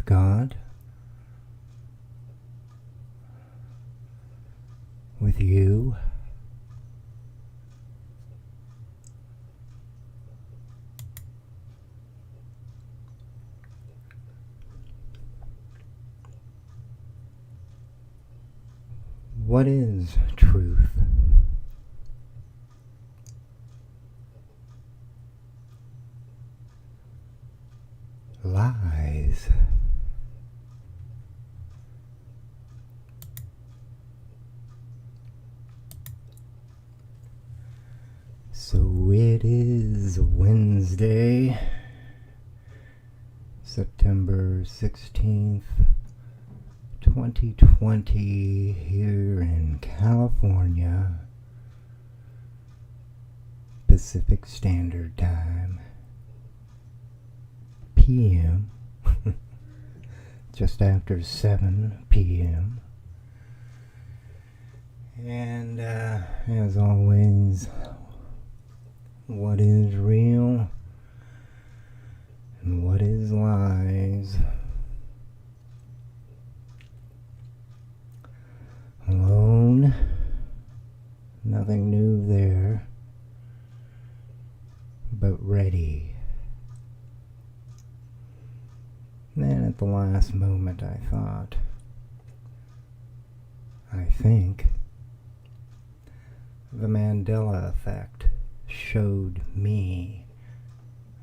God, with you, what is truth? Lies. So it is Wednesday, September 16th, 2020, here in California, Pacific Standard Time, PM, just after 7 p.m. And as always, what is real and what is lies? Alone, nothing new there, but ready. Then at the last moment I think, the Mandela Effect showed me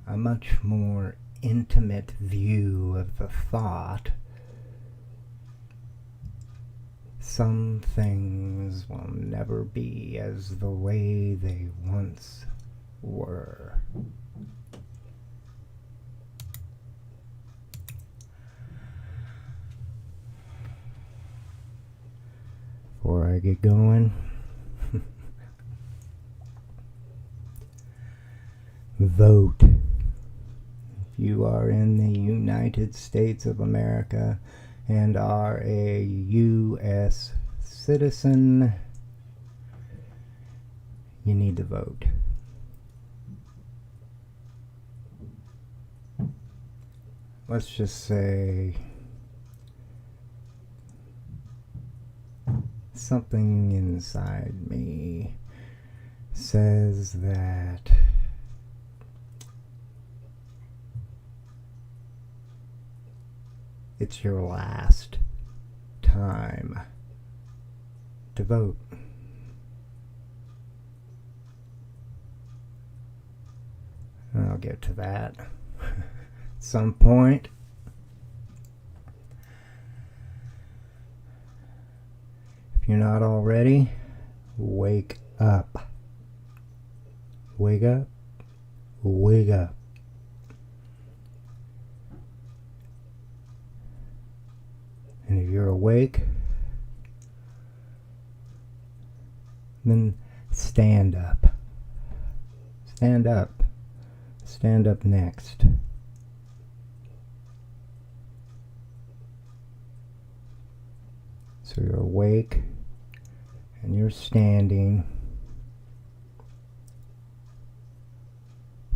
a much more intimate view of the thought. Some things will never be as the way they once were. Before I get going, vote. If you are in the United States of America and are a U.S. citizen, you need to vote. Let's just say something inside me says that it's your last time to vote. I'll get to that at some point. If you're not already, wake up. Wake up. Wake up. And if you're awake, then stand up. Stand up. Stand up next. So you're awake and you're standing.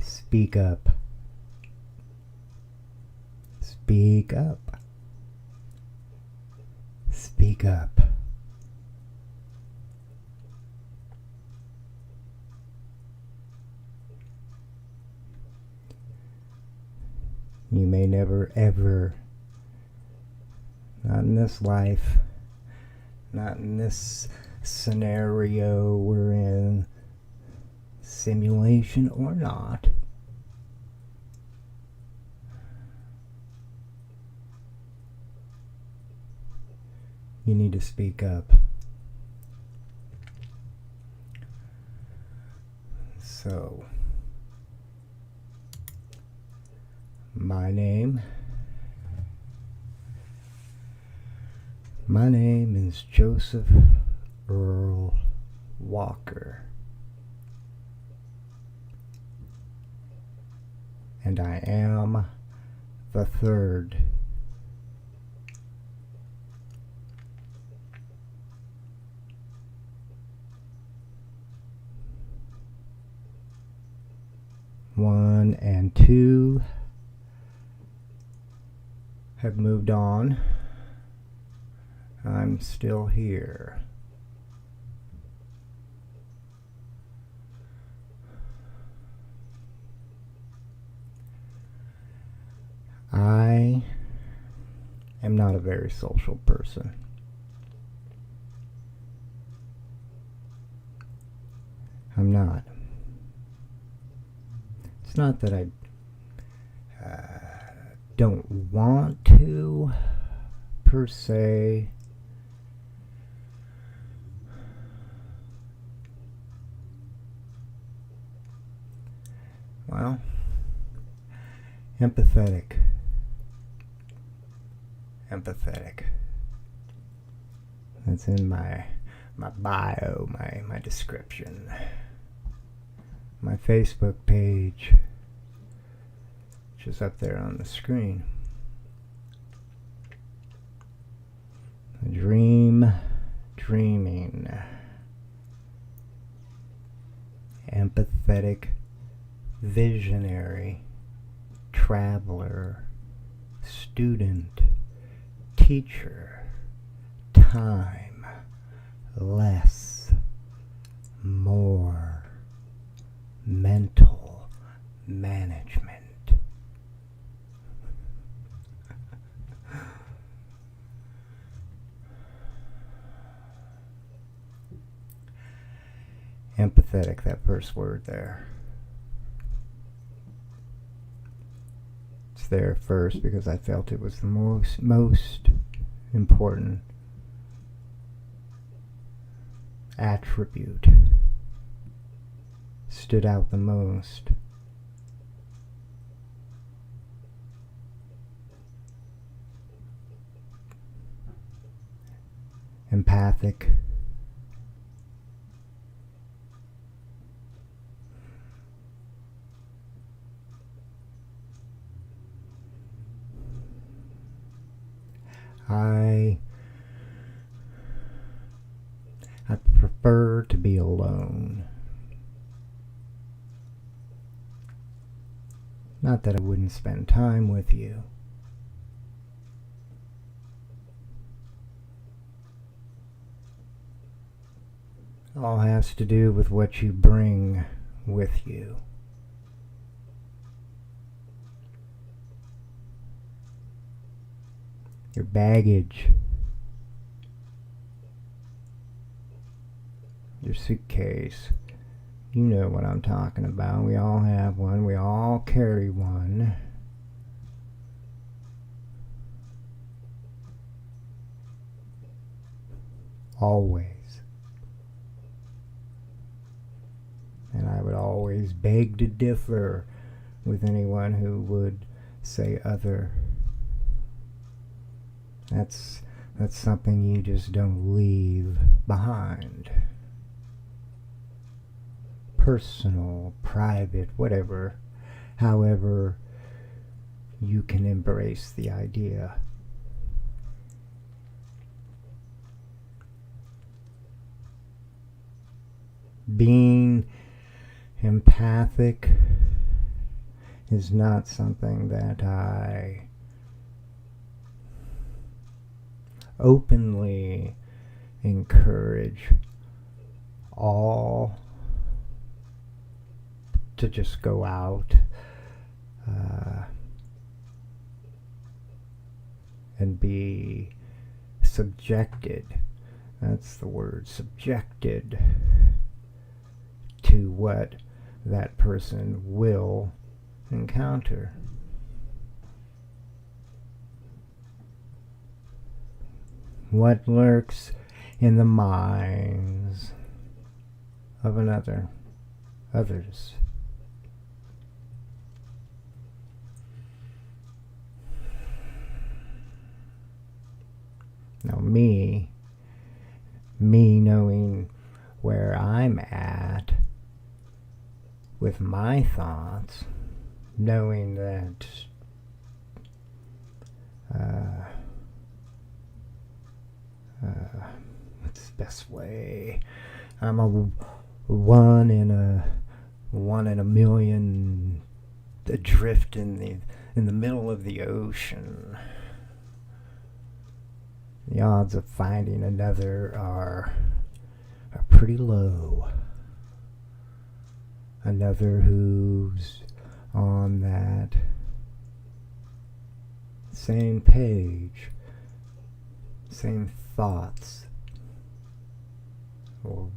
Speak up. Speak up. Speak up. You may never ever, not in this life, not in this scenario we're in, simulation or not, you need to speak up. So, my name is Joseph Earl Walker, and I am the third. One and two have moved on. I'm still here. I am not a very social person. I'm not. It's not that I don't want to, per se. Well, empathetic. That's in my bio, my description. My Facebook page, which is up there on the screen. Dreaming. Empathetic, visionary, traveler, student, teacher, time, less, more, mental management. Empathetic, that first word there. It's there first because I felt it was the most important attribute. Stood out the most. Empathic. I prefer to be alone. Not that I wouldn't spend time with you. It all has to do with what you bring with you. Your baggage. Your suitcase. You know what I'm talking about. We all have one. We all carry one. Always. And I would always beg to differ with anyone who would say other. That's something you just don't leave behind. Personal, private, whatever, however you can embrace the idea. Being empathic is not something that I openly encourage all to just go out and be subjected, that's the word, subjected to what that person will encounter. What lurks in the minds of others. Now me knowing where I'm at with my thoughts, knowing that what's the best way? I'm a one in a million adrift in the middle of the ocean. the odds of finding another are pretty low. Another who's on that same page, same thoughts, or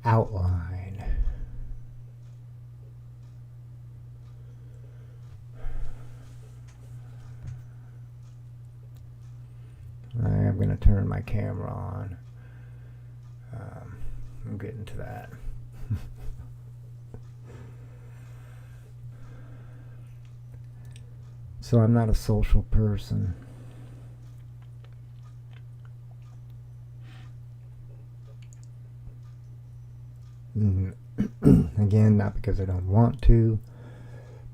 outline. I'm going to turn my camera on. I'm getting to that. So I'm not a social person. Again, not because I don't want to,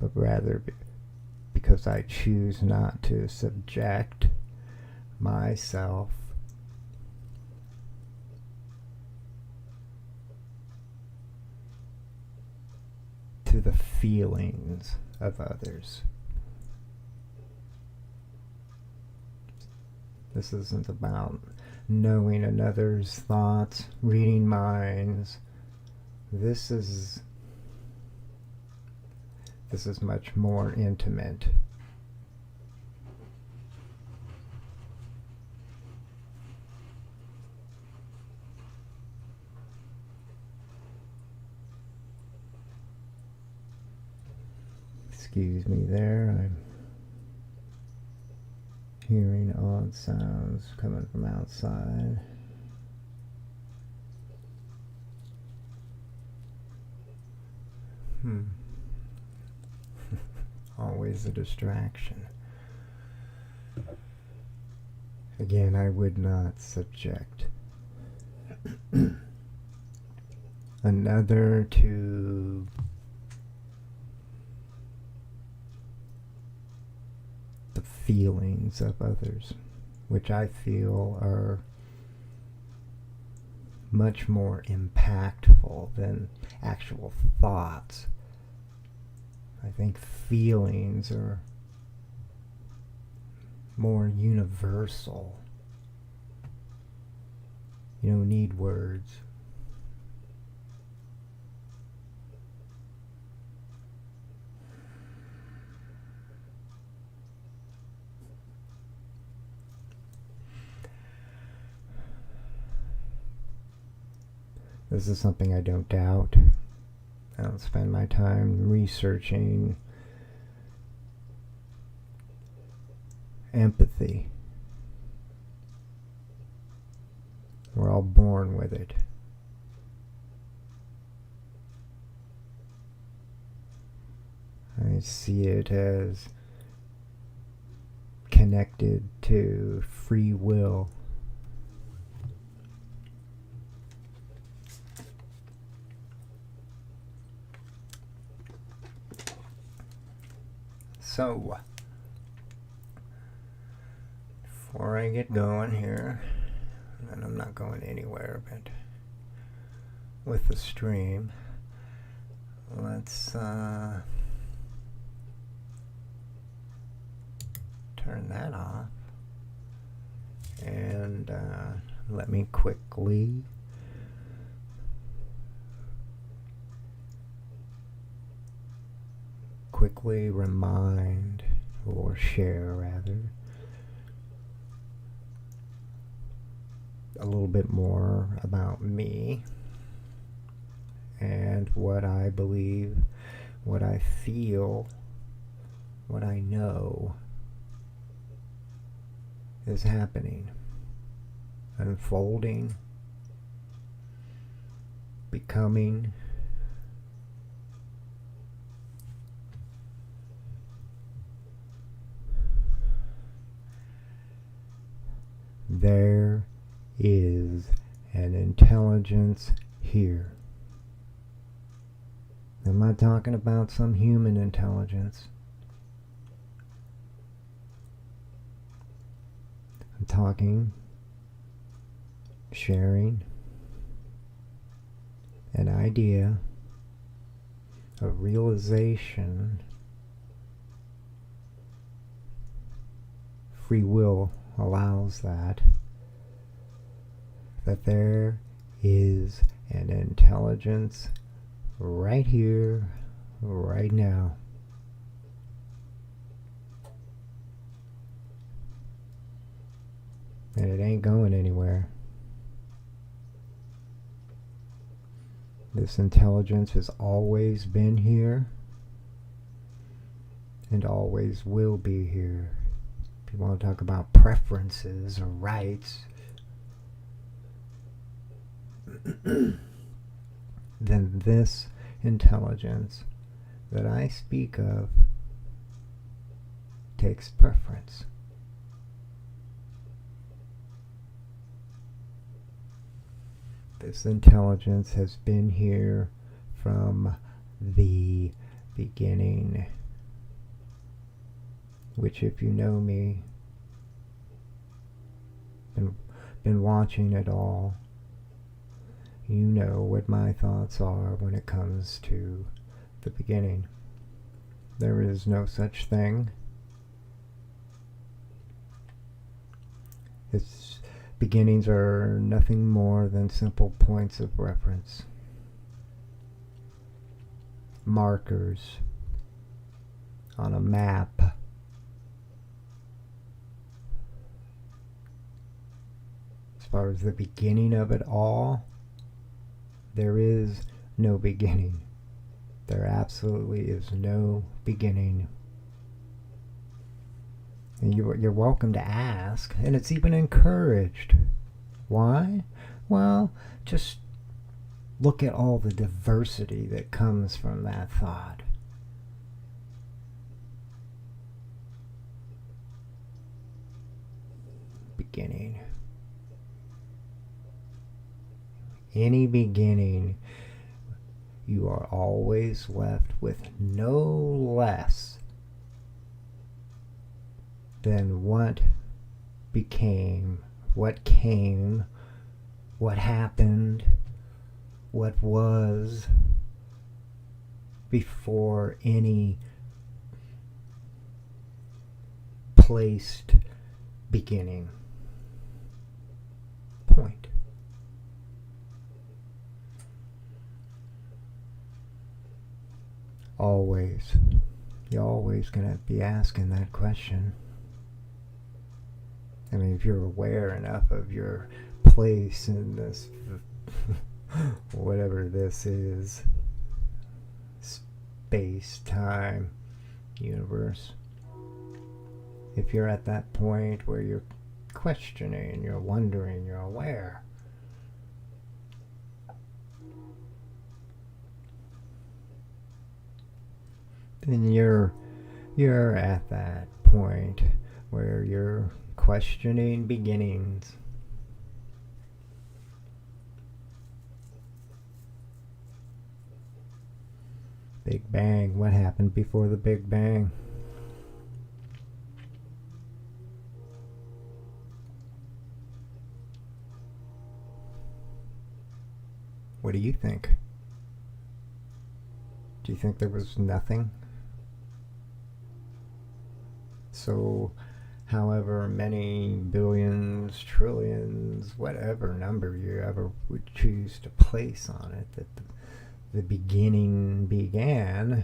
but rather because I choose not to subject myself to the feelings of others. This isn't about knowing another's thoughts, reading minds. This is much more intimate. Excuse me there, I'm hearing odd sounds coming from outside. Always a distraction. Again, I would not subject another to the feelings of others, which I feel are much more impactful than actual thoughts. I think feelings are more universal. You don't need words. This is something I don't doubt. I don't spend my time researching empathy. We're all born with it. I see it as connected to free will. So, before I get going here, and I'm not going anywhere, but with the stream, let's turn that off, and let me quickly remind, or share rather, a little bit more about me and what I believe, what I feel, what I know is happening, unfolding, becoming. There is an intelligence here. I'm not talking about some human intelligence. I'm talking, sharing an idea, a realization free will allows that there is an intelligence right here, right now. And it ain't going anywhere. This intelligence has always been here and always will be here. If you want to talk about preferences or rights, then this intelligence that I speak of takes preference. This intelligence has been here from the beginning, which, if you know me, been watching it all, you know what my thoughts are when it comes to the beginning. There is no such thing. Its beginnings are nothing more than simple points of reference, markers on a map. As far as the beginning of it all, there is no beginning. There absolutely is no beginning. And you're welcome to ask, and it's even encouraged. Why? Well, just look at all the diversity that comes from that thought. Beginning. Any beginning, you are always left with no less than what became, what came, what happened, what was before any placed beginning point. Always. You're always going to be asking that question. I mean, if you're aware enough of your place in this, whatever this is, space, time, universe, if you're at that point where you're questioning, you're wondering, you're aware, then you're at that point where you're questioning beginnings. Big Bang. What happened before the Big Bang? What do you think? Do you think there was nothing? So, however many billions, trillions, whatever number you ever would choose to place on it, that the beginning began,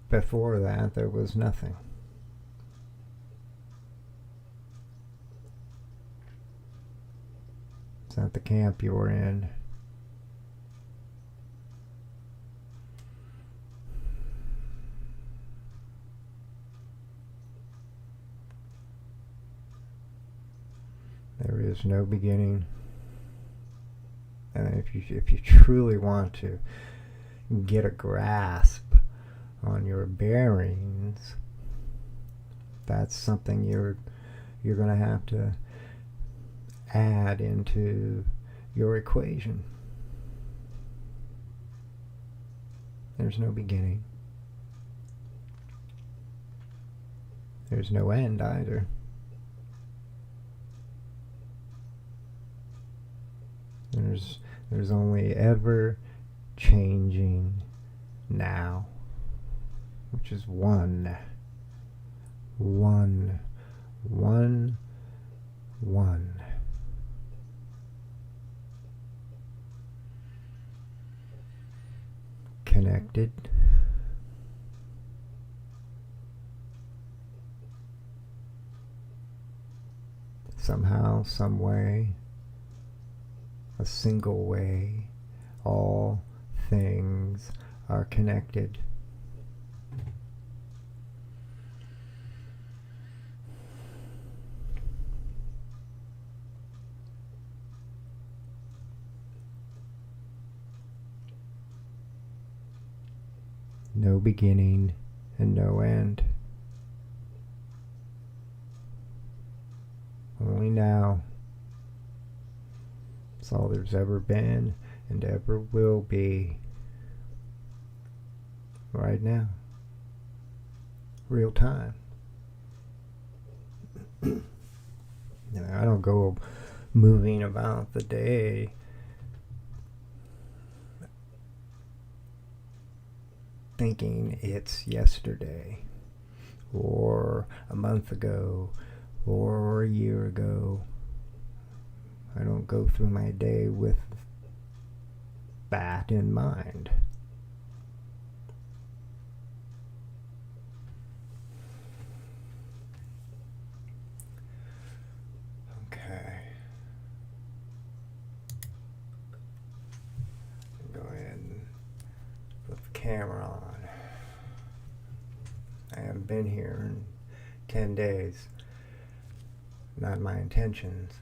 before that there was nothing. Is that the camp you're in? There is no beginning. And if you truly want to get a grasp on your bearings, that's something you're going to have to add into your equation. There's no beginning. There's no end either. There's only ever changing now. which is one. One. One. One. Connected. Somehow, some way, a single way, all things are connected. No beginning and no end. Only now. It's all there's ever been and ever will be. Right now. Real time. I don't go moving about the day thinking it's yesterday or a month ago or a year ago. I don't go through my day with that in mind. Okay. Go ahead and put the camera on. I haven't been here in 10 days. Not my intentions.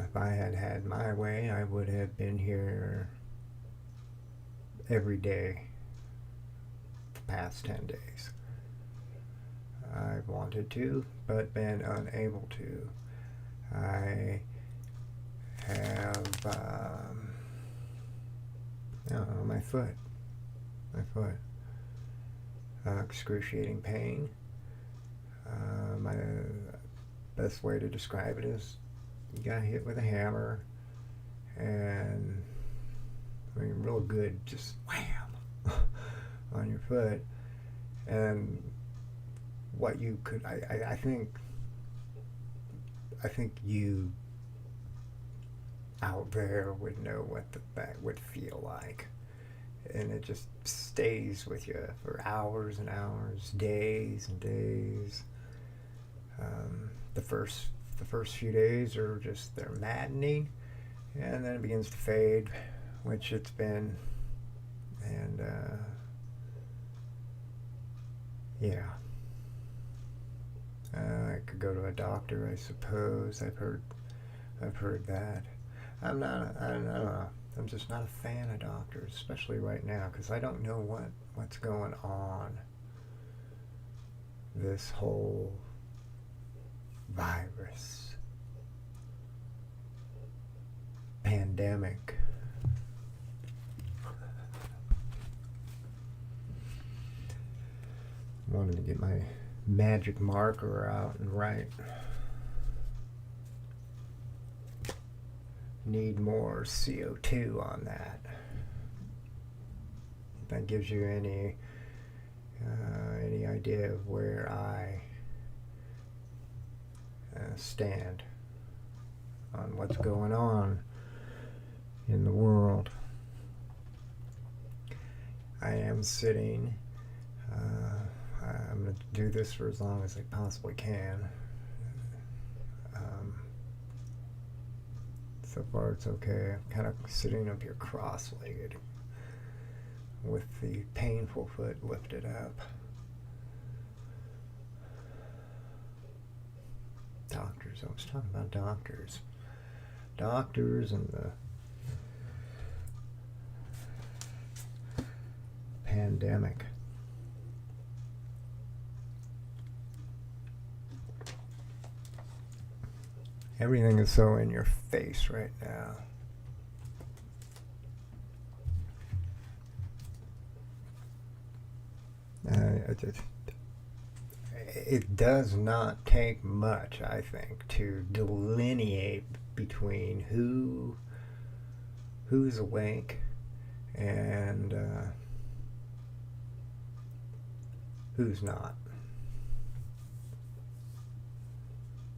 If I had had my way, I would have been here every day the past 10 days. I've wanted to, but been unable to. I have, my foot. Excruciating pain. My best way to describe it is you got hit with a hammer and real good, just wham on your foot. And what you could, I think you out there would know what that would feel like. And it just stays with you for hours and hours, days and days. The first few days are just, they're maddening, and then it begins to fade, which it's been. And yeah, I could go to a doctor, I suppose. I've heard that. I don't know. I'm just not a fan of doctors, especially right now, because I don't know what's going on. This whole virus, pandemic. Wanted to get my magic marker out and write. Need more CO2 on that. If that gives you any idea of where I stand on what's going on in the world. I am sitting. I'm going to do this for as long as I possibly can. So far it's okay. I'm kind of sitting up here cross-legged with the painful foot lifted up. Doctors. I was talking about doctors. Doctors and the pandemic. Everything is so in your face right now. It does not take much, I think, to delineate between who's awake and who's not.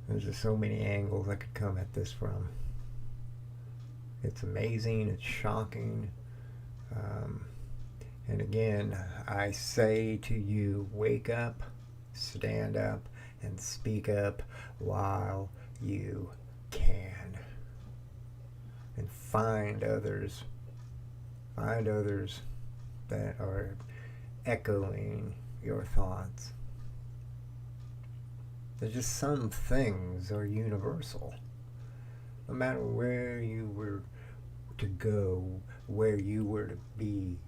There's just so many angles I could come at this from. It's amazing, it's shocking. And again, I say to you, wake up, stand up, and speak up while you can. And find others that are echoing your thoughts. There's just some things are universal. No matter where you were to go, where you were to be,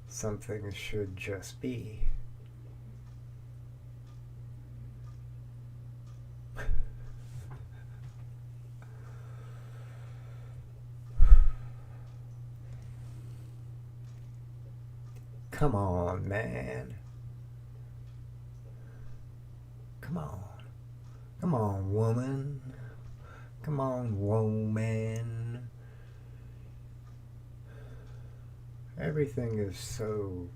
some things should just be. Come on, man. Come on. Come on, woman. Come on, woman. Everything is so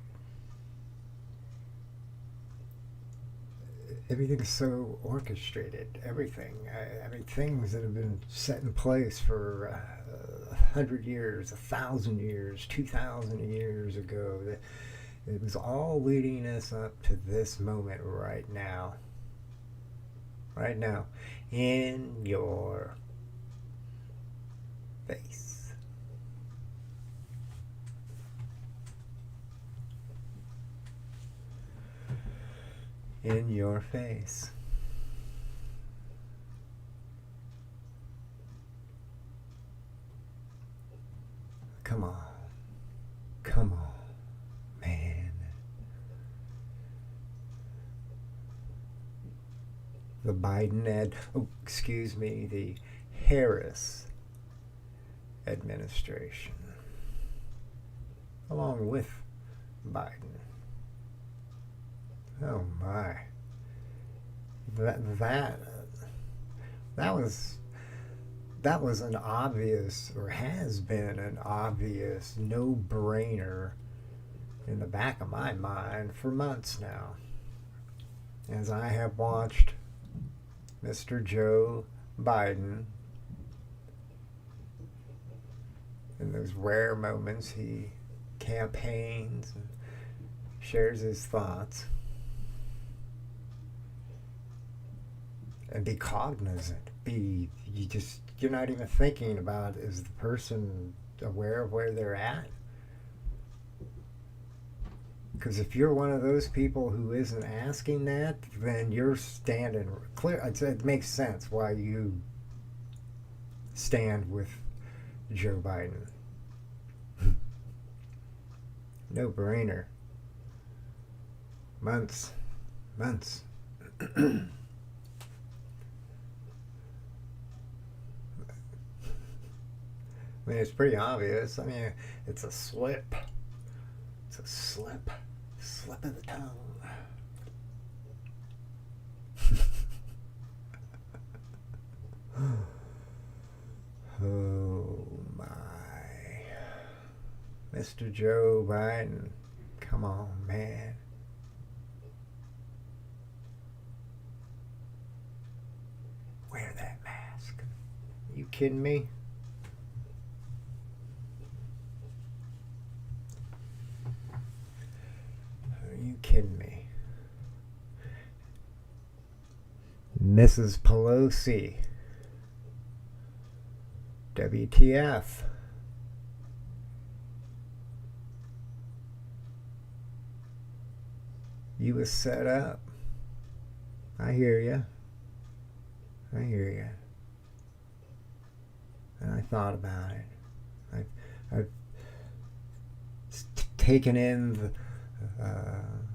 orchestrated. Everything. I mean, things that have been set in place for 100 years, 1,000 years, 2,000 years ago. It was all leading us up to this moment right now. Right now. In your face. In your face. Come on. Come on, man. The the Harris administration, along with Biden. Oh my. That was an obvious, or has been an obvious no-brainer in the back of my mind for months now, as I have watched Mr. Joe Biden, in those rare moments he campaigns and shares his thoughts, and be cognizant. You're not even thinking about, is the person aware of where they're at? Because if you're one of those people who isn't asking that, then you're standing clear. It makes sense why you stand with Joe Biden. No brainer. Months. I mean, it's pretty obvious. I mean, it's a slip. It's a slip of the tongue. Oh my. Mr. Joe Biden, come on, man. Wear that mask. Are you kidding me? Are you kidding me? Mrs. Pelosi. WTF. You was set up. I hear you. And I thought about it. I've taken in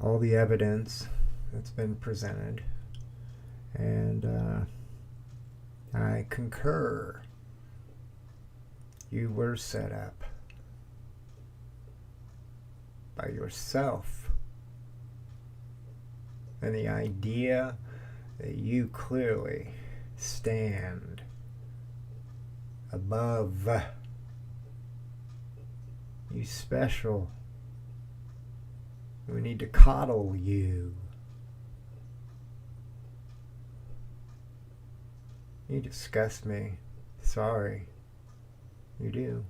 all the evidence that's been presented, and I concur. You were set up by yourself, and the idea that you clearly stand above, you special, We need to coddle you. You disgust me. Sorry. You do.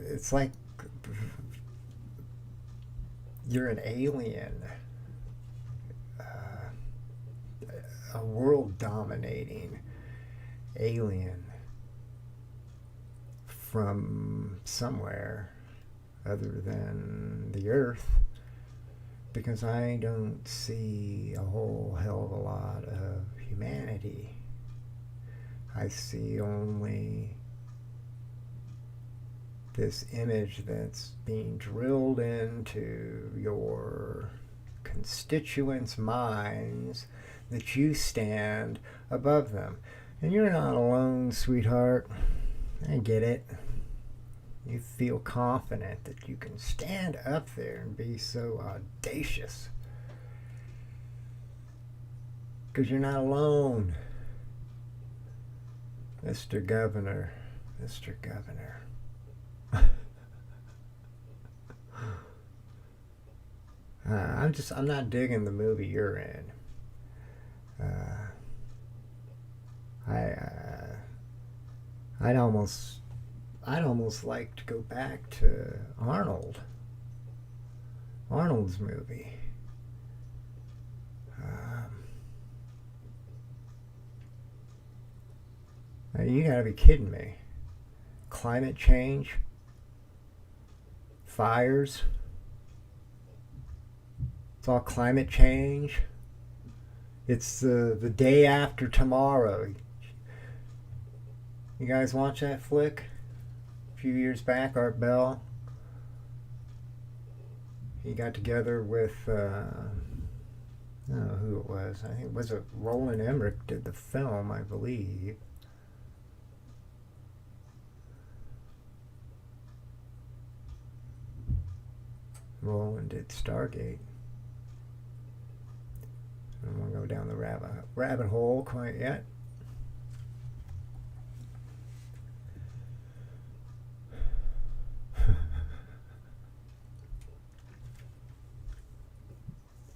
It's like you're an alien, a world dominating alien from somewhere other than the Earth, because I don't see a whole hell of a lot of humanity. I see only this image that's being drilled into your constituents' minds that you stand above them. And you're not alone, sweetheart. I get it. You feel confident that you can stand up there and be so audacious. Because you're not alone. Mr. Governor. Mr. Governor. I'm not digging the movie you're in. I'd almost like to go back to Arnold's movie. You gotta be kidding me. Climate change, fires, it's all climate change. It's the day after tomorrow. You guys watch that flick? A few years back, Art Bell. He got together with, I don't know who it was. I think it was Roland Emmerich did the film, I believe. Roland did Stargate. I don't want to go down the rabbit hole quite yet.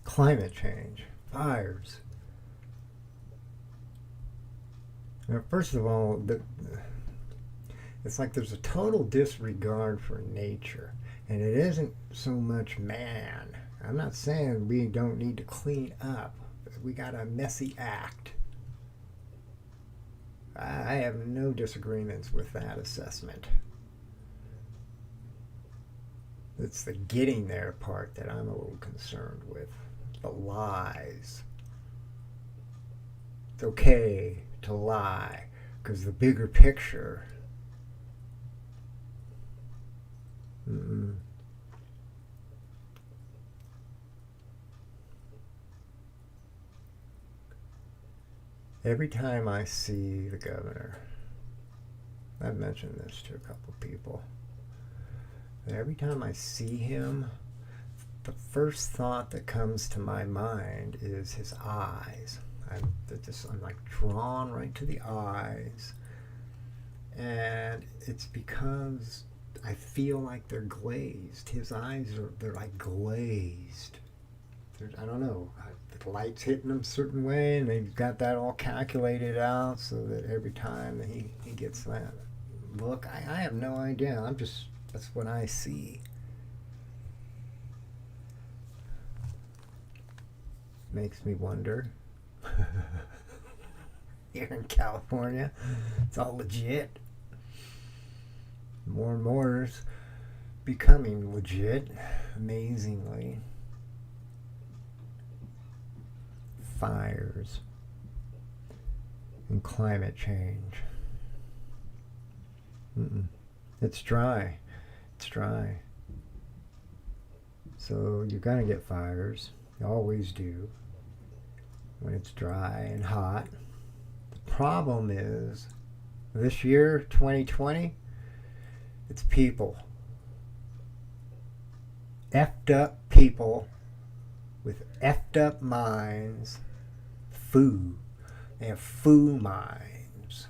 Climate change, fires. Now, first of all, it's like there's a total disregard for nature, and it isn't so much man. I'm not saying we don't need to clean up. We got a messy act. I have no disagreements with that assessment. It's the getting there part that I'm a little concerned with. The lies. It's okay to lie, because the bigger picture. Every time I see the governor, I've mentioned this to a couple people, every time I see him, the first thought that comes to my mind is his eyes. I'm like drawn right to the eyes, and it's because I feel like they're glazed. His eyes they're like glazed. I don't know. The light's hitting them a certain way, and they've got that all calculated out so that every time he gets that look, I have no idea. That's what I see. Makes me wonder. Here in California, it's all legit. More and more is becoming legit, amazingly. Fires and climate change. It's dry. It's dry. So you're gonna get fires. You always do when it's dry and hot. The problem is this year, 2020, it's people. Effed up people with effed up minds. Foo. They have foo minds.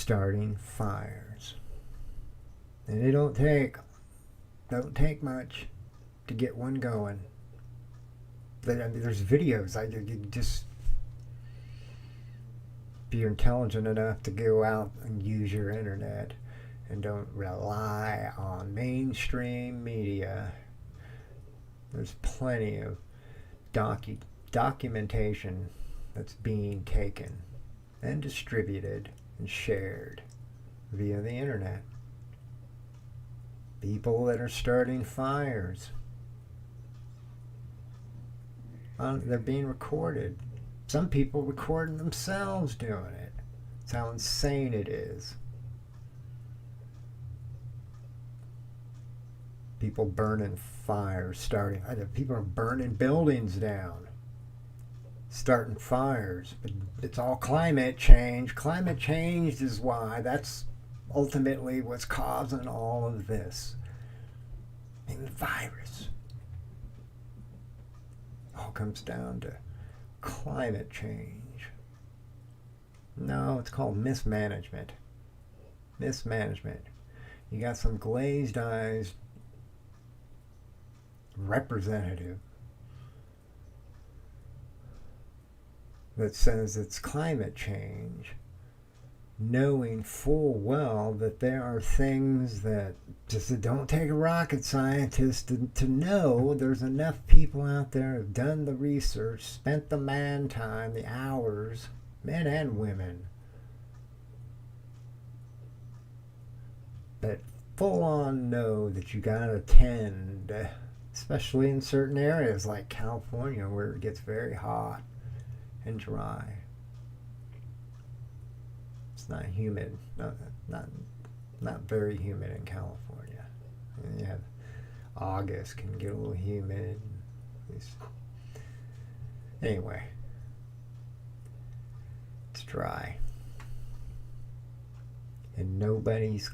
starting fires. And it don't take much to get one going. There's videos. You just, if you're intelligent enough to go out and use your internet and don't rely on mainstream media, there's plenty of documentation that's being taken and distributed and shared via the internet. People that are starting fires, they're being recorded. Some people recording themselves doing it. That's how insane it is. People burning fires, people are burning buildings down, starting fires. But it's all climate change. Climate change is why. That's ultimately what's causing all of this. And the virus. All comes down to climate change. No, it's called mismanagement. Mismanagement. You got some glazed eyes representative that says it's climate change, knowing full well that there are things that just don't take a rocket scientist to know. There's enough people out there who've done the research, spent the man time, the hours, men and women, that full on know that you gotta tend, especially in certain areas like California where it gets very hot and dry. It's not humid, not very humid in California. And you have August can get a little humid. Anyway, it's dry, and nobody's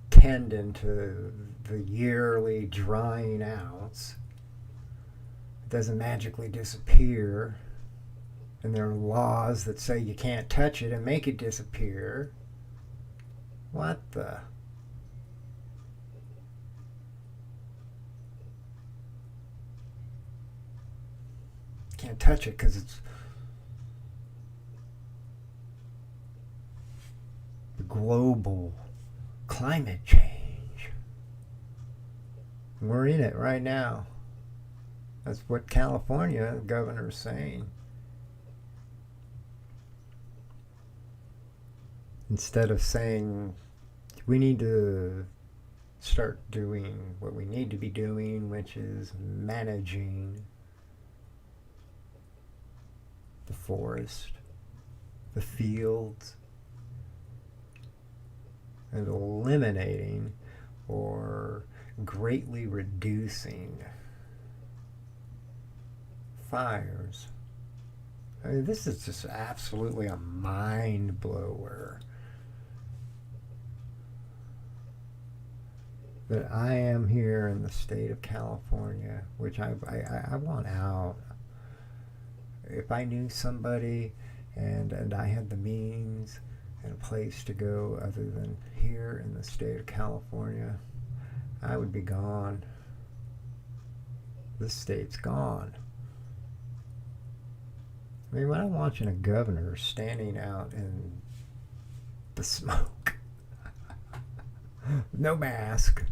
tending to the yearly drying outs. It doesn't magically disappear, and there are laws that say you can't touch it and make it disappear. What the? Can't touch it because it's the global climate change. We're in it right now. That's what California governor is saying. Instead of saying we need to start doing what we need to be doing, which is managing the forest, the fields, and eliminating or greatly reducing fires. I mean, this is just absolutely a mind blower. That I am here in the state of California, which I want out. If I knew somebody and I had the means and a place to go other than here in the state of California, I would be gone. This state's gone. I mean, when I'm watching a governor standing out in the smoke, no mask,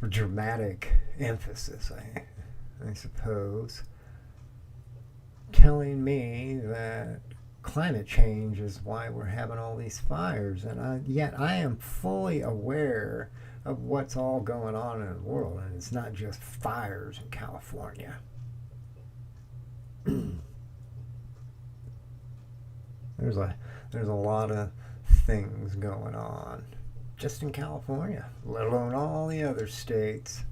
for dramatic emphasis, I suppose, telling me that climate change is why we're having all these fires, and yet I am fully aware of what's all going on in the world, and it's not just fires in California. There's a lot of things going on just in California, let alone all the other states,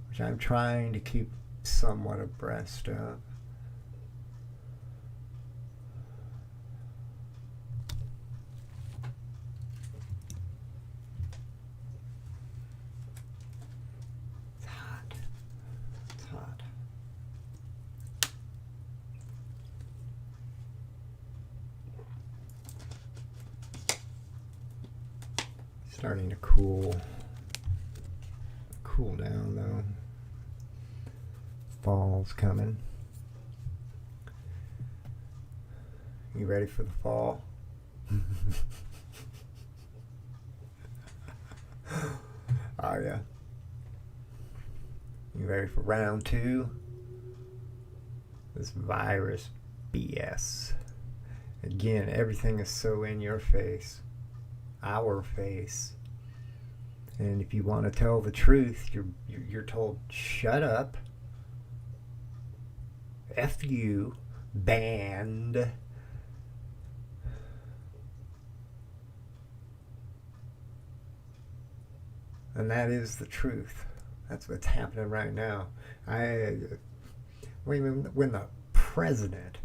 which I'm trying to keep somewhat abreast of. It's hot. It's hot. Starting to cool down though. Fall's coming. You ready for the fall? Are ya? You ready for round 2? This virus BS. Again, everything is so in your face. Our face. And if you want to tell the truth, you're told, shut up. F you. Banned. And that is the truth. That's what's happening right now. When the president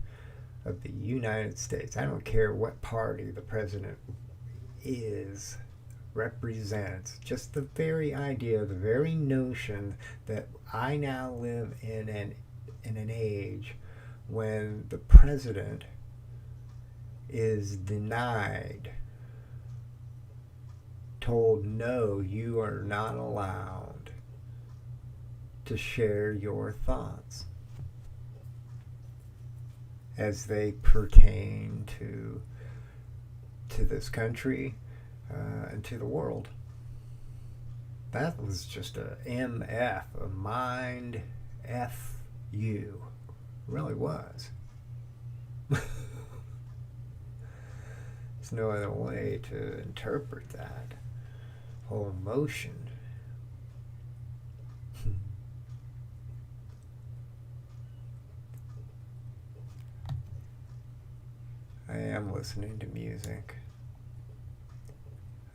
of the United States, I don't care what party the president is, represents, just the very idea, the very notion that I now live in an age when the president is denied, told, no, you are not allowed to share your thoughts as they pertain to this country and to the world. That was just a MF, a mind F you. It really was. There's no other way to interpret that whole emotion. I am listening to music.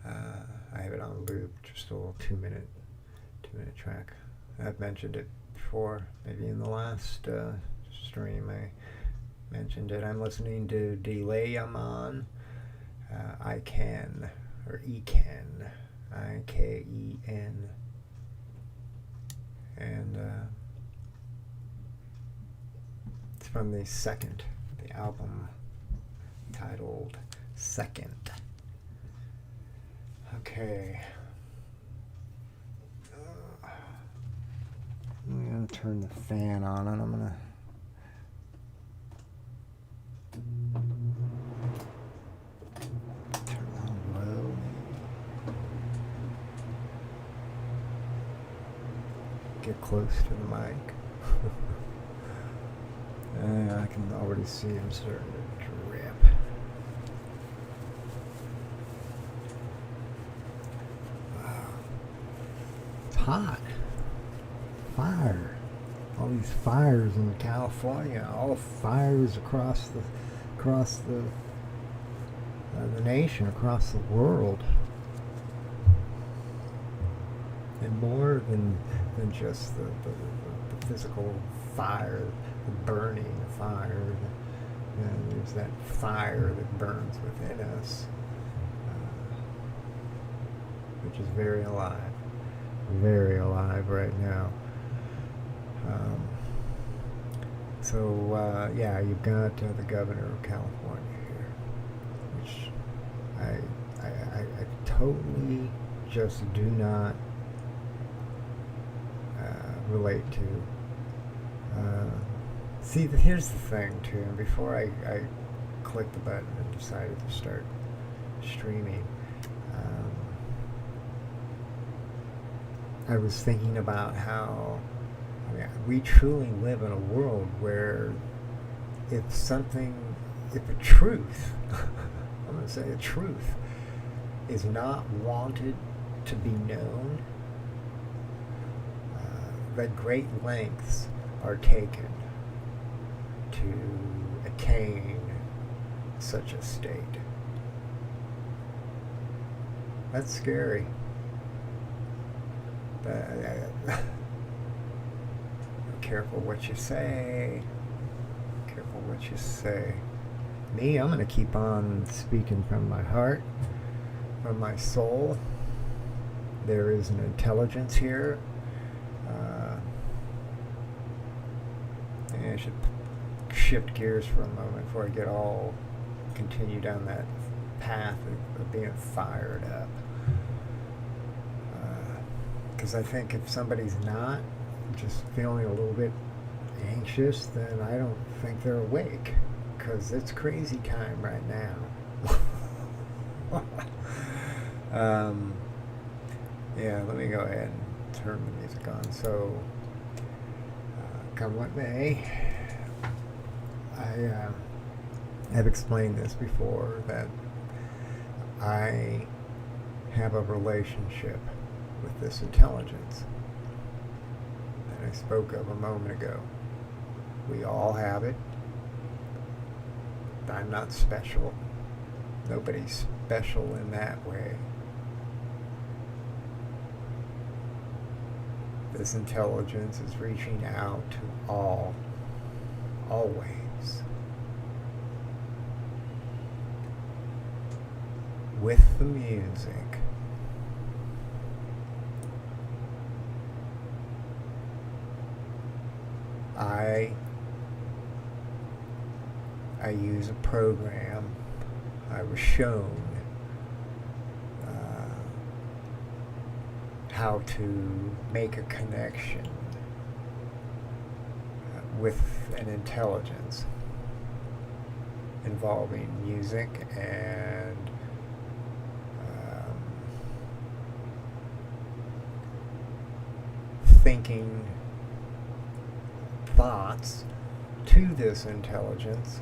I have it on loop, just a little two-minute track. I've mentioned it before, maybe in the last stream I mentioned it. I'm listening to Delay Yaman, I Can, or Eken, I-K-E-N, and it's from the album titled Second. Okay. I'm going to turn the fan on and I'm going to turn it on low. Get close to the mic. I can already see him starting to drip. Hot. Fire. All these fires in California. All fires across the nation, across the world. And more than just the physical fire, the burning fire. There's that fire that burns within us, which is very alive right now. Yeah, you've got the governor of California here, which I totally just do not relate to. See, here's the thing too, and before I clicked the button and decided to start streaming, I was thinking about how we truly live in a world where if a truth, I'm going to say a truth, is not wanted to be known, that great lengths are taken to attain such a state. That's scary. Careful what you say. Careful what you say. Me, I'm going to keep on speaking from my heart, from my soul. There is an intelligence here. I should shift gears for a moment before I continue down that path of being fired up. Because I think if somebody's not just feeling a little bit anxious, then I don't think they're awake. Because it's crazy time right now. Yeah, let me go ahead and turn the music on. So, come what may, I have explained this before, that I have a relationship with this intelligence that I spoke of a moment ago. We all have it. I'm not special. Nobody's special in that way. This intelligence is reaching out to all, always. With the music, I use a program I was shown how to make a connection with an intelligence involving music and thinking thoughts to this intelligence,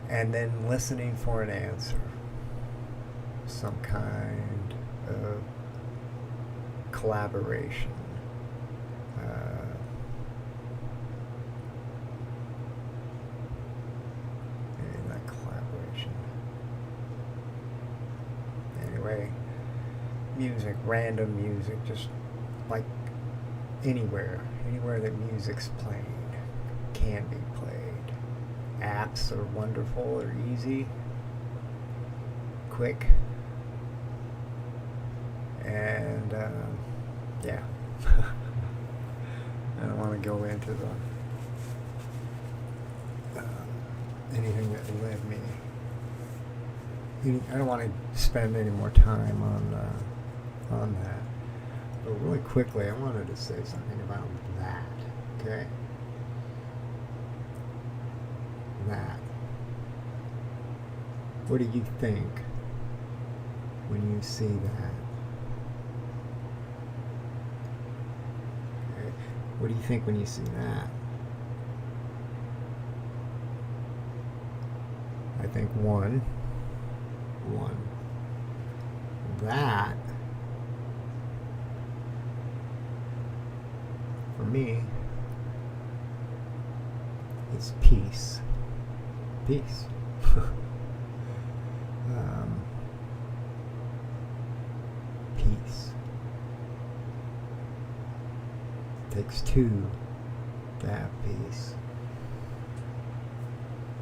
and then listening for an answer, some kind of collaboration. Maybe not collaboration. Anyway, music, random music, just like anywhere that music's playing can be played. Apps are wonderful, they're easy, quick, and yeah. I don't want to go into the anything that led me. I don't want to spend any more time on that. But really quickly, I wanted to say something about that. Okay. That. What do you think when you see that? Okay. What do you think when you see that? I think one, that, for me, is peace. Peace. Peace. It takes two to have peace.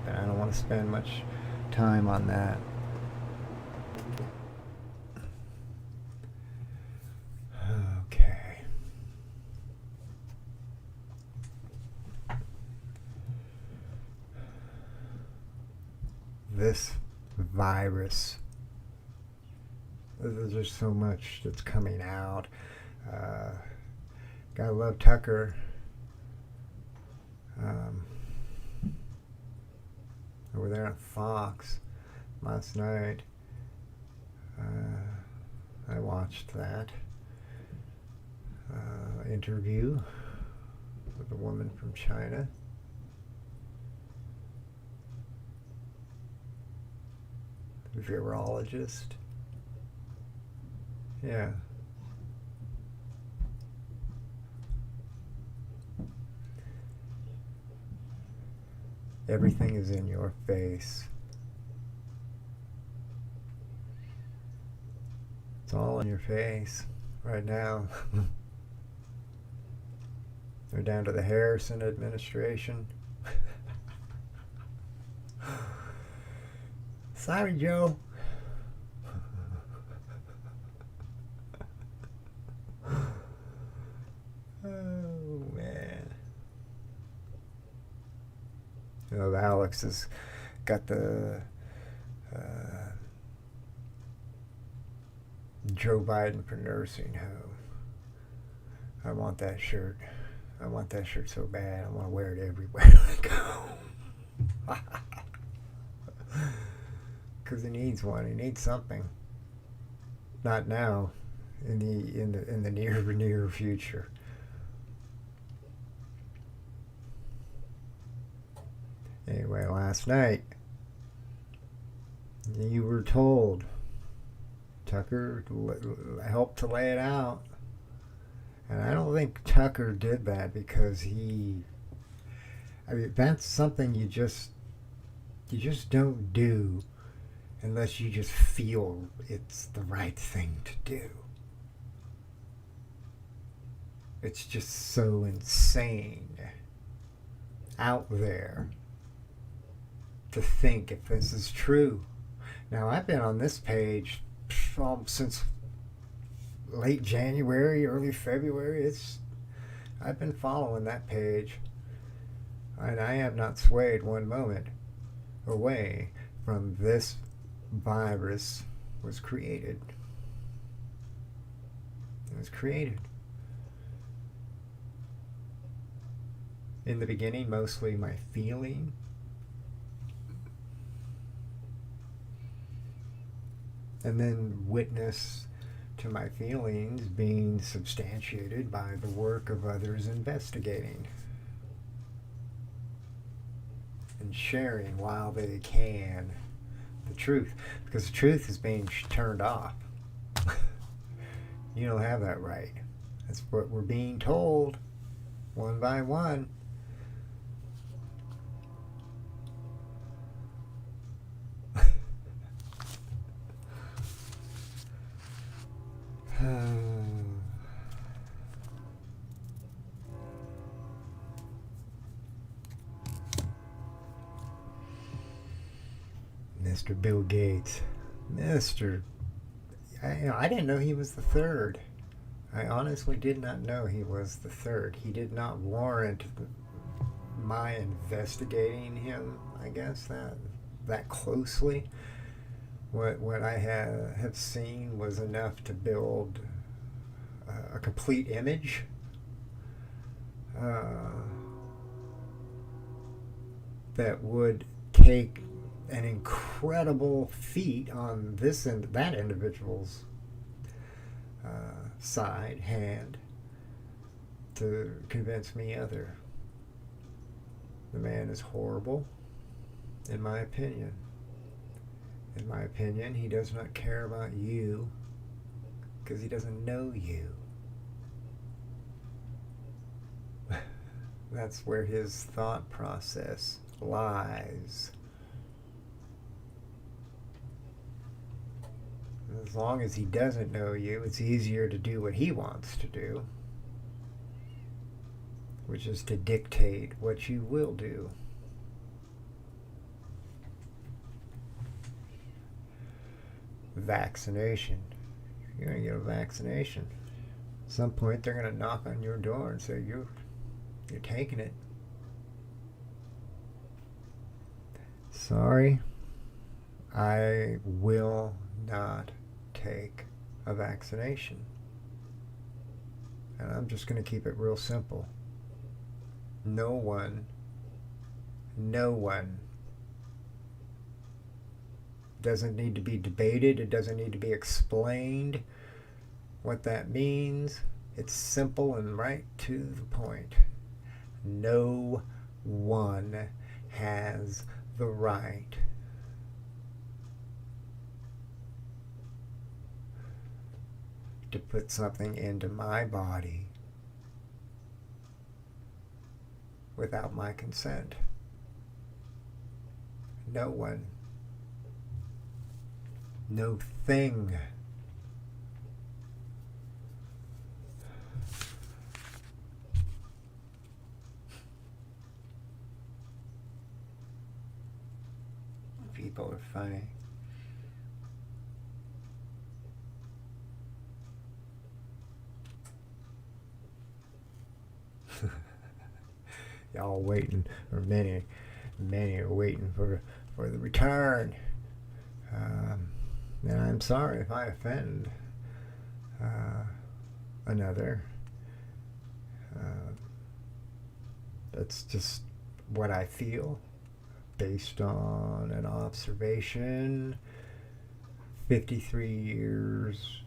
But I don't want to spend much time on that. Okay. This virus, there's just so much that's coming out. Gotta love Tucker. Over there on Fox last night, I watched that interview with a woman from China. Virologist. Yeah. Everything is in your face. It's all in your face right now. They're down to the Harrison administration. Sorry, Joe. Oh, man. You know, Alex has got the Joe Biden for nursing home. I want that shirt. I want that shirt so bad. I want to wear it everywhere I go. Because he needs one. He needs something. Not now. In the near future. Anyway, last night you were told Tucker helped to lay it out, and I don't think Tucker did that because that's something you just don't do unless you just feel it's the right thing to do. It's just so insane out there to think if this is true. Now, I've been on this page since late January, early February. I've been following that page, and I have not swayed one moment away from this virus was created. It was created. In the beginning, mostly my feeling. And then witness to my feelings being substantiated by the work of others investigating and sharing while they can the truth. Because the truth is being turned off. You don't have that right. That's what we're being told one by one. Mr. Bill Gates. I didn't know he was the third. I honestly did not know he was the third. He did not warrant my investigating him, I guess, that closely. What I have seen was enough to build a complete image. That would take an incredible feat on this and that individual's hand to convince me other. The man is horrible, in my opinion. In my opinion, he does not care about you because he doesn't know you. That's where his thought process lies. As long as he doesn't know you, it's easier to do what he wants to do, which is to dictate what you will do. Vaccination. You're going to get a vaccination. At some point, they're going to knock on your door and say, you're taking it. Sorry, I will not take a vaccination. And I'm just going to keep it real simple. No one doesn't need to be debated. It doesn't need to be explained what that means. It's simple and right to the point. No one has the right to put something into my body without my consent. No one. No thing. People are funny. Y'all waiting, or many are waiting for the return. And I'm sorry if I offend another. That's just what I feel based on an observation, 53 years,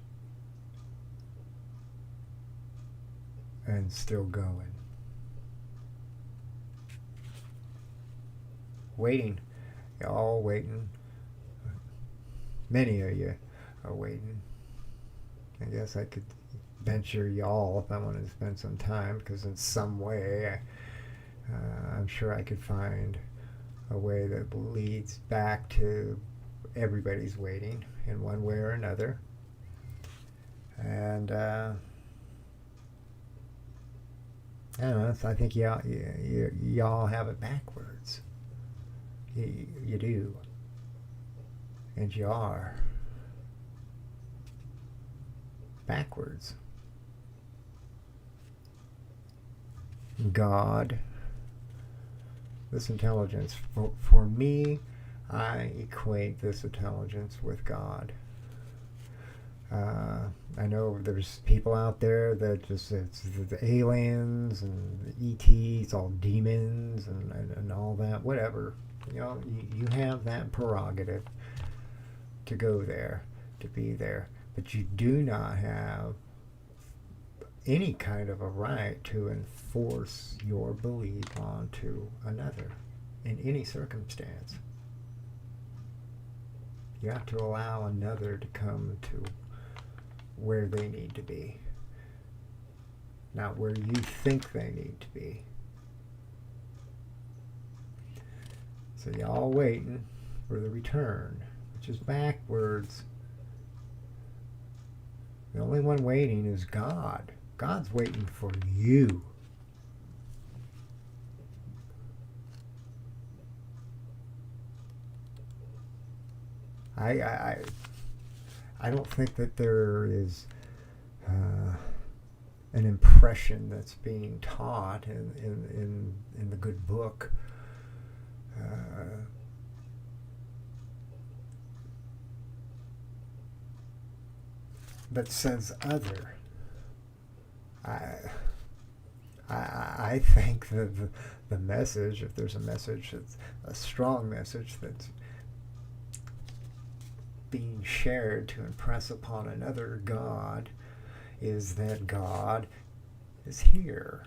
and still going. Waiting. Y'all waiting. Many of you are waiting. I guess I could venture y'all if I wanted to spend some time, because in some way I'm sure I could find a way that leads back to everybody's waiting in one way or another. And I don't know, I think y'all have it backwards. You do. And you are backwards. God, this intelligence, for me, I equate this intelligence with God. I know there's people out there that just, it's the aliens and the ETs, all demons and all that, whatever. You know, you have that prerogative to go there, to be there, but you do not have any kind of a right to enforce your belief onto another in any circumstance. You have to allow another to come to where they need to be, not where you think they need to be. So y'all waiting for the return, which is backwards. The only one waiting is God. God's waiting for you. I don't think that there is an impression that's being taught in the good book that says other. I think that the message, if there's a message that's a strong message that's being shared to impress upon another God, is that God is here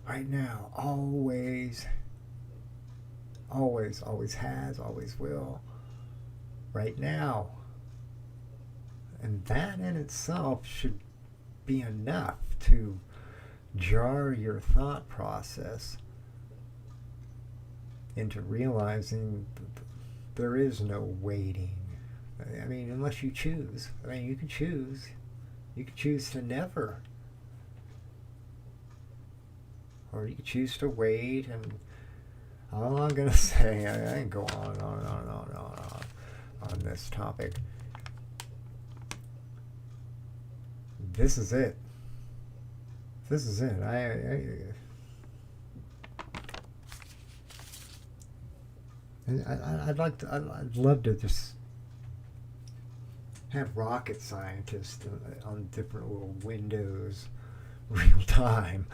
right now, always has, always will, right now. And that in itself should be enough to jar your thought process into realizing that there is no waiting. I mean, unless you choose. I mean, you can choose. You can choose to never. Or you can choose to wait. And all I'm going to say, I can go on and on and on and on and on on this topic. This is it. This is it. I'd love to just have rocket scientists on different little windows, real time,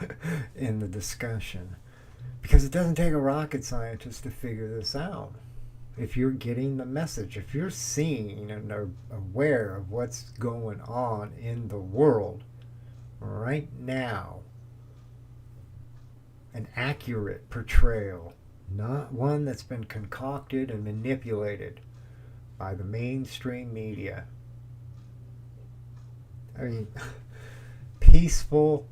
in the discussion, because it doesn't take a rocket scientist to figure this out. If you're getting the message, if you're seeing and are aware of what's going on in the world right now, an accurate portrayal, not one that's been concocted and manipulated by the mainstream media. I mean, peaceful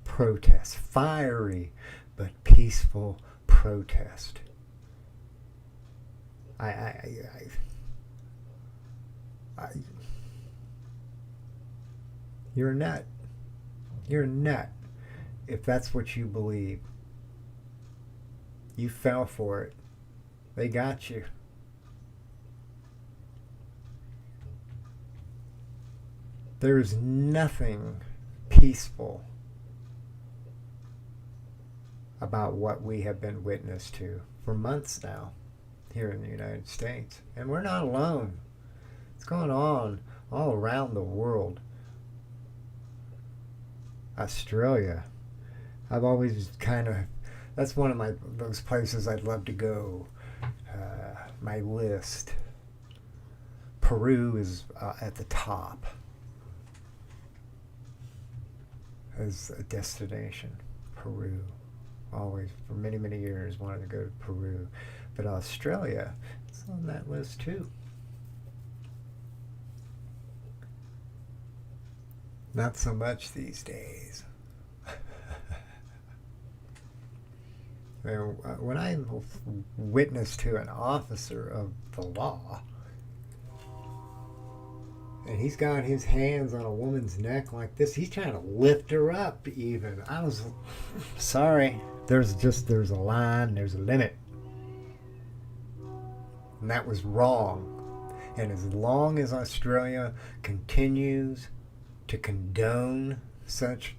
protest, fiery but peaceful protest. You're a nut. You're a nut if that's what you believe. You fell for it. They got you. There is nothing peaceful about what we have been witness to for months now here in the United States. And we're not alone. It's going on all around the world. Australia. I've always kind of, that's one of those places I'd love to go. My list. Peru is at the top as a destination. Peru. Always, for many, many years, wanted to go to Peru. But Australia is on that list too. Not so much these days. When I'm witness to an officer of the law, and he's got his hands on a woman's neck like this, he's trying to lift her up even. I was sorry. There's a line, there's a limit. And that was wrong. And as long as Australia continues to condone such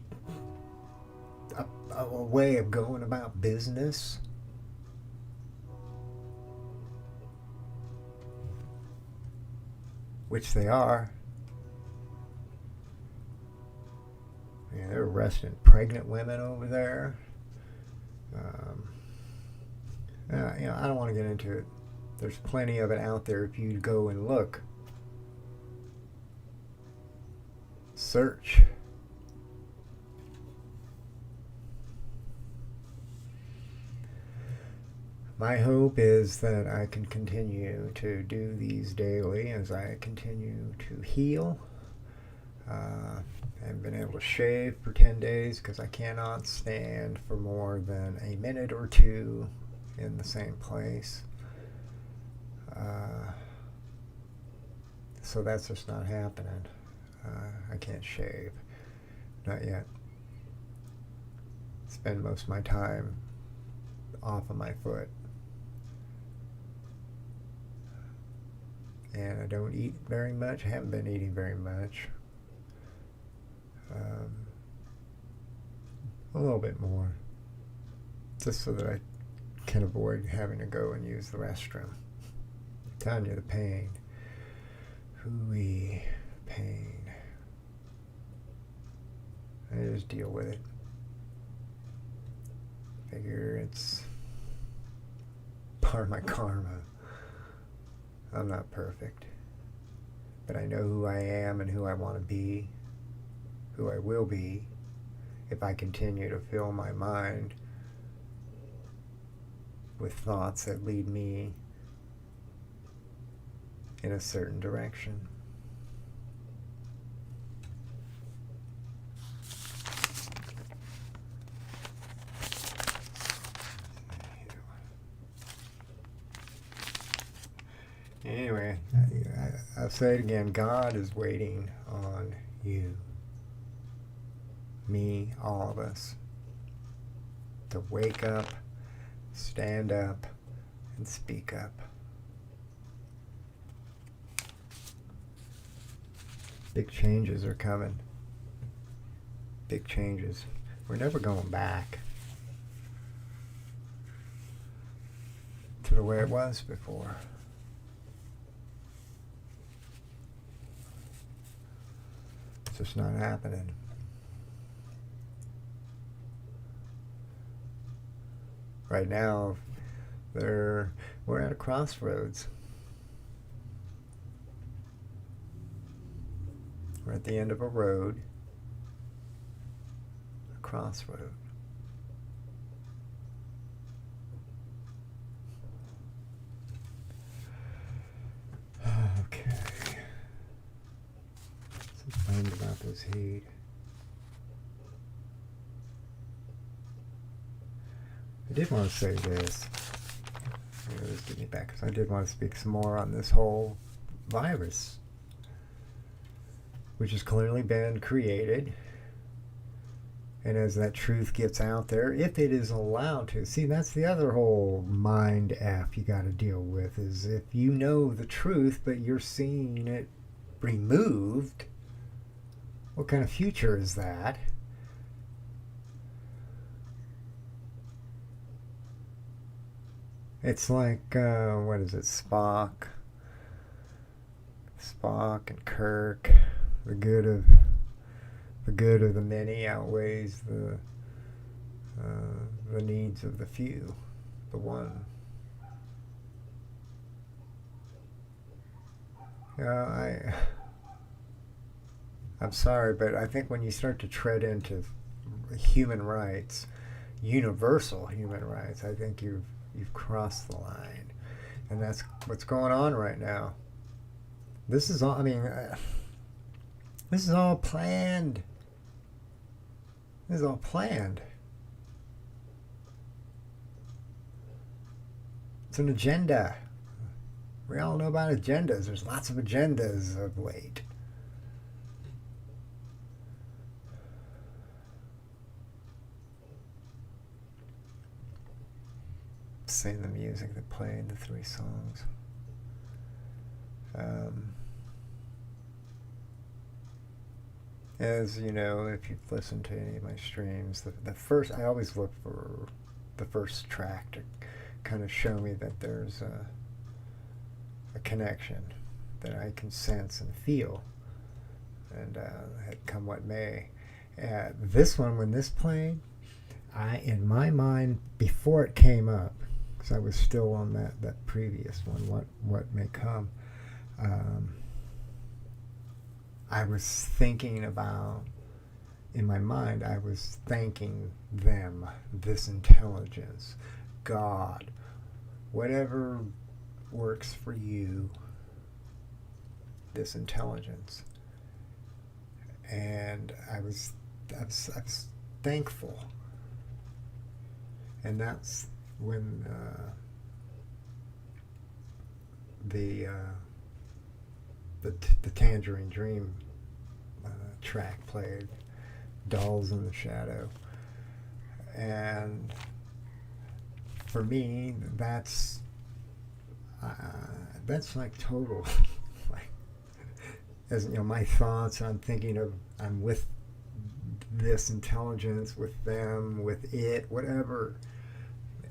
a way of going about business, which they are. Yeah, they're arresting pregnant women over there. I don't want to get into it. There's plenty of it out there if you go and look. Search. My hope is that I can continue to do these daily as I continue to heal. I haven't been able to shave for 10 days because I cannot stand for more than a minute or two in the same place. So that's just not happening. I can't shave. Not yet. Spend most of my time off of my foot. And I don't eat very much. I haven't been eating very much. A little bit more. Just so that I can avoid having to go and use the restroom. I'm telling you, the pain. Hooey, pain. I just deal with it. Figure it's part of my karma. I'm not perfect. But I know who I am and who I want to be, who I will be, if I continue to fill my mind with thoughts that lead me in a certain direction. Anyway, I'll say it again. God is waiting on you. Me, all of us. To wake up, stand up, and speak up. Big changes are coming. Big changes. We're never going back to the way it was before. It's just not happening. Right now, we're at a crossroads. We're at the end of a road, a crossroad. Okay. Let's find about this heat. I did want to say this. Just give me back, because I did want to speak some more on this whole virus, which has clearly been created. And as that truth gets out there, if it is allowed to. See, that's the other whole mind F you got to deal with, is if you know the truth, but you're seeing it removed, what kind of future is that? It's like, what is it, Spock Spock and Kirk. The good of the many outweighs the needs of the few, the one. I'm sorry, but I think when you start to tread into human rights, universal human rights, I think you've crossed the line, and that's what's going on right now. This is all. I mean, this is all planned. This is all planned. It's an agenda. We all know about agendas. There's lots of agendas of late. Sing the music that played the three songs. As you know, if you've listened to any of my streams, the first, I always look for the first track to kind of show me that there's a connection that I can sense and feel, and come what may. This one, when this played, in my mind, before it came up, because I was still on that previous one, what may come, I was thinking about, in my mind, I was thanking them, this intelligence, God, whatever works for you, this intelligence. And I was thankful. And that's when the Tangerine Dream track played, Dolls in the Shadow. And for me, that's like total, like, as you know, my thoughts, I'm thinking of, I'm with this intelligence, with them, with it, whatever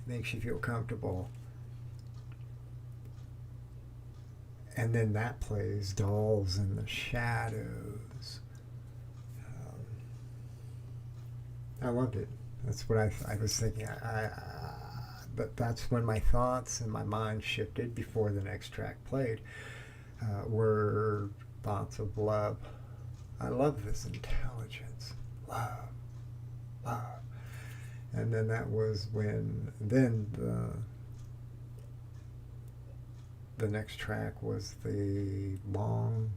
makes you feel comfortable. And then that plays, Dolls in the Shadows. I loved it. That's what I was thinking. But that's when my thoughts and my mind shifted before the next track played. Were thoughts of love. I love this intelligence. Love. And then that was when, then the next track was the long,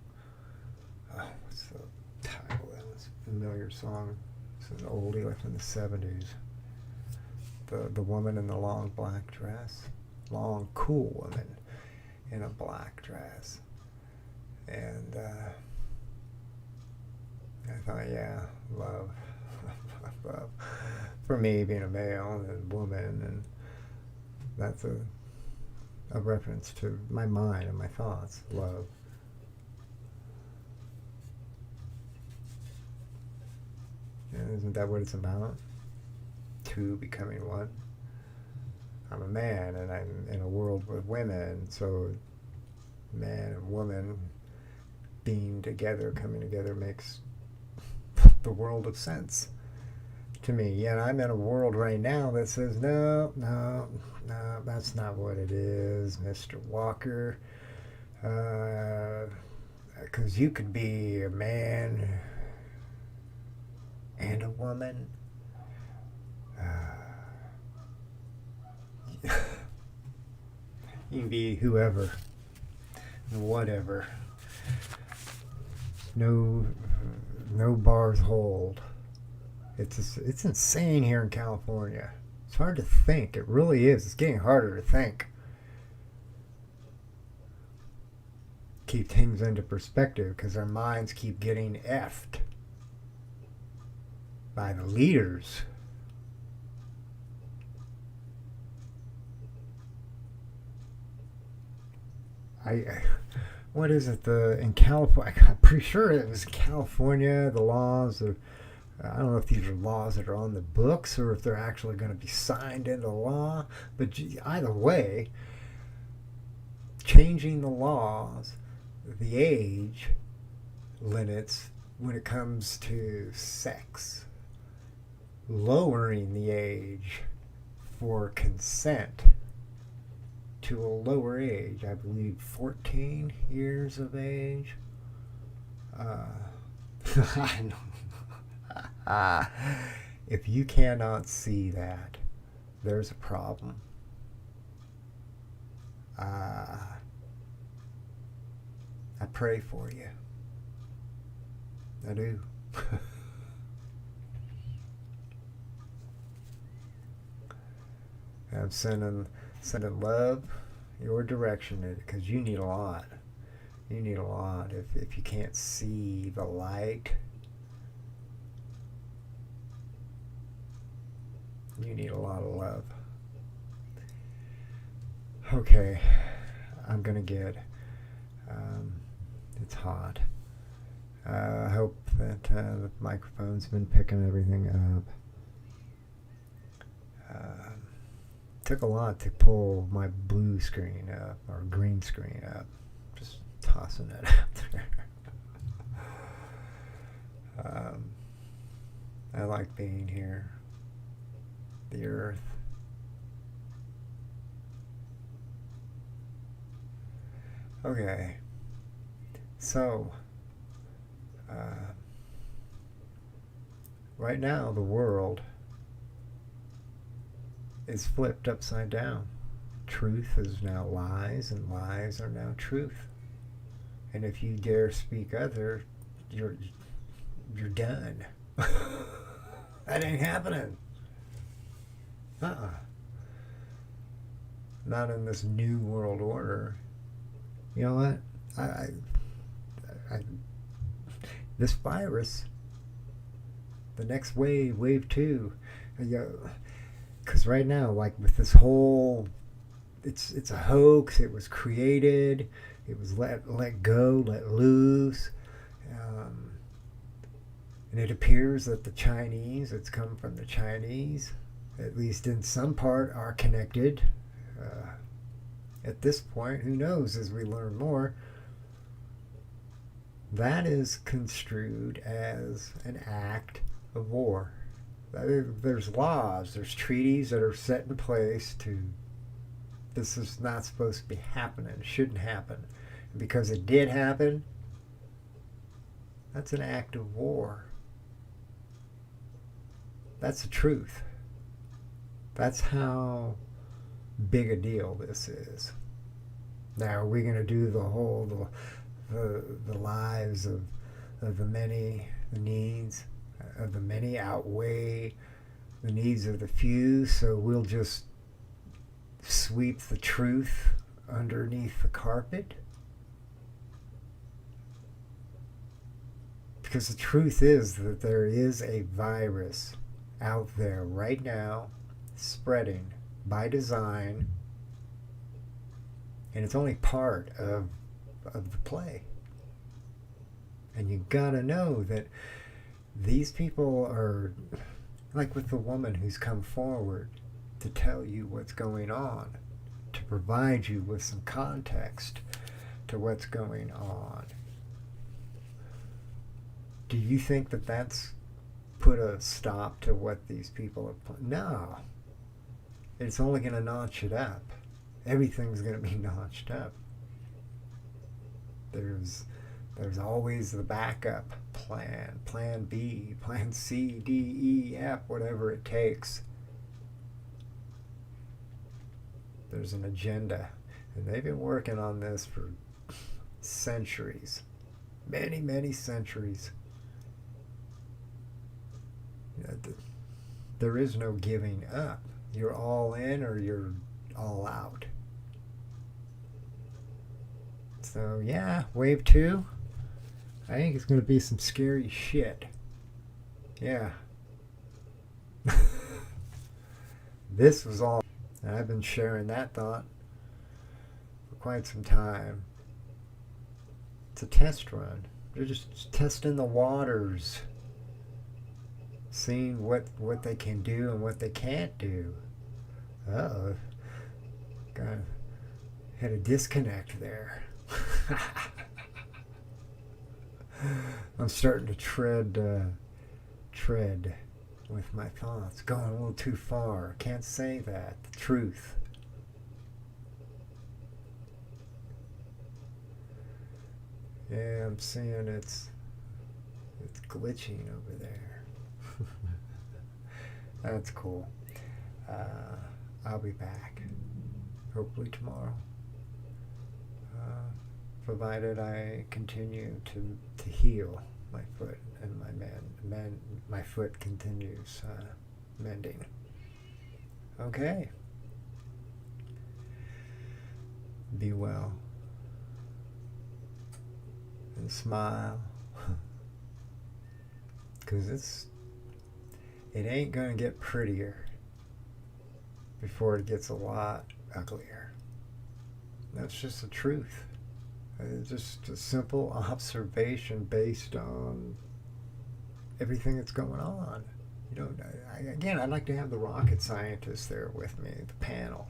what's the title of this familiar song? It's an oldie, like from the 70s. The woman in the long black dress. Long, cool woman in a black dress. And I thought, yeah, love. Love. For me, being a male and woman, and that's a reference to my mind and my thoughts. Love. And isn't that what it's about? Two becoming one. I'm a man, and I'm in a world with women, so man and woman being together, coming together, makes the world of sense to me. Yet I'm in a world right now that says, no, that's not what it is, Mr. Walker. Because you could be a man and a woman. You can be whoever, whatever. No bars hold. It's insane here in California. It's hard to think. It really is. It's getting harder to think. Keep things into perspective, because our minds keep getting effed by the leaders. What is it? In California, I'm pretty sure it was California. The laws of, I don't know if these are laws that are on the books or if they're actually going to be signed into law. But either way, changing the laws the age limits when it comes to sex, lowering the age for consent to a lower age, I believe 14 years of age. I know. If you cannot see that, there's a problem. I pray for you. I do. I'm sending love your direction because you need a lot. You need a lot. If you can't see the light, you need a lot of love. Okay, I'm gonna get. It's hot. I hope that the microphone's been picking everything up. Took a lot to pull my blue screen up or green screen up. Just tossing it out there. I like being here. The earth. Okay. So, right now the world is flipped upside down. Truth is now lies, and lies are now truth. And if you dare speak other, you're done. That ain't happening. Not in this new world order. You know what? This virus, the next wave 2, because right now, like with this whole, it's a hoax. It was created. It was let go, let loose, and it appears that the Chinese, it's come from the Chinese, at least in some part, are connected. At this point, who knows? As we learn more, that is construed as an act of war. There's laws, there's treaties that are set in place to, this is not supposed to be happening, it shouldn't happen. And because it did happen, that's an act of war. That's the truth. That's how big a deal this is. Now, are we going to do the whole, the lives of the many, the needs of the many outweigh the needs of the few, so we'll just sweep the truth underneath the carpet? Because the truth is that there is a virus out there right now, spreading by design, and it's only part of the play. And you gotta know that these people are, like with the woman who's come forward to tell you what's going on, to provide you with some context to what's going on. Do you think that that's put a stop to what these people are No. It's only going to notch it up. Everything's going to be notched up. There's always the backup plan, plan B, plan C, D, E, F, whatever it takes. There's an agenda. And they've been working on this for centuries. Many, many centuries. There is no giving up. You're all in or you're all out. So yeah, wave 2. I think it's going to be some scary shit. Yeah. This was all, and I've been sharing that thought for quite some time. It's a test run. They're just testing the waters, seeing what they can do and what they can't do. Uh-oh. Got had a disconnect there. I'm starting to tread with my thoughts, going a little too far. Can't say that. The truth. Yeah, I'm seeing it's glitching over there. That's cool. I'll be back. Hopefully tomorrow. Provided I continue to heal my foot and my foot continues mending. Okay. Be well and smile, because it ain't gonna get prettier before it gets a lot uglier. That's just the truth. It's just a simple observation based on everything that's going on. You know, again, I'd like to have the rocket scientists there with me, the panel.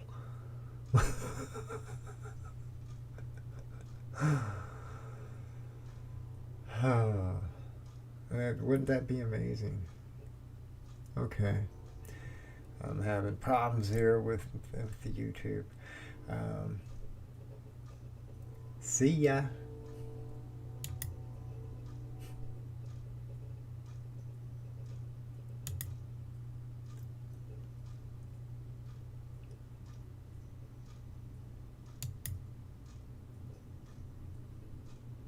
Wouldn't that be amazing? Okay. I'm having problems here with the YouTube. See ya.